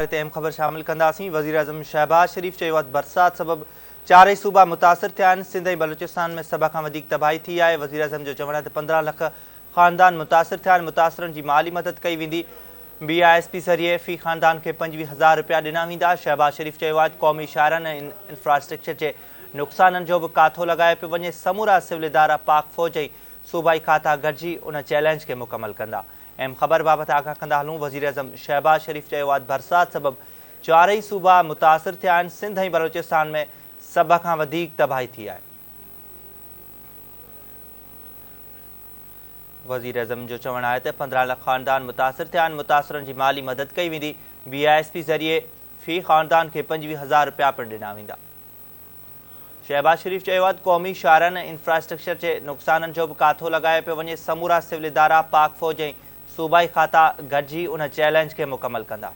अहम ख़बर शामिल कंदासीं। वज़ीर आज़म शहबाज शरीफ़ चयो आहे बरसात सबब चारई सूबा मुतासिर थिया आहिनि। सिंध ऐं बलूचिस्तान में सभ खां वधीक तबाही थी आहे। वज़ीर आज़म जो चवणु आहे त 15 लख ख़ानदान मुतासिर थिया आहिनि। मुतासिरनि जी माली मदद कई वेंदी। BISP ज़रिए फ़ी ख़ानदान खे 25,000 रुपया ॾिना वेंदा। शहबाज शरीफ़ चयो आहे क़ौमी शाहरनि ऐं इंफ्रास्ट्रक्चर जे नुक़साननि जो बि काथो लॻायो पियो वञे। समूरा सिविल इदारा पाक फ़ौज ऐं सूबाई खाता गॾिजी उन चैलेंज खे मुकमल कंदा। अहम ख़बर बाबति आगाह कंदा हलूं। वज़ीर आज़म शहबाज शरीफ़ चयो आहे बरसात सबब चारई सूबा मुतासिर थिया आहिनि। सिंध ऐं बलूचिस्तान में सभ खां वधीक तबाही थी आहे। वज़ीर आज़म जो चवणु आहे त 15 लख ख़ानदान मुतासिर थिया आहिनि। मुतासिरनि जी माली मदद कई वेंदी। BISP ज़रिए फ़ी ख़ानदान खे 25,000 रुपया पिणु ॾिना वेंदा। शहबाज शरीफ़ चयो आहे क़ौमी शाहरनि ऐं इंफ्रास्ट्रक्चर जे नुक़साननि जो बि काथो लॻायो पियो वञे। समूरा सिविल इदारा पाक फ़ौज ऐं सूबाई खाता गॾिजी उन चैलेंज खे मुकमल कंदा।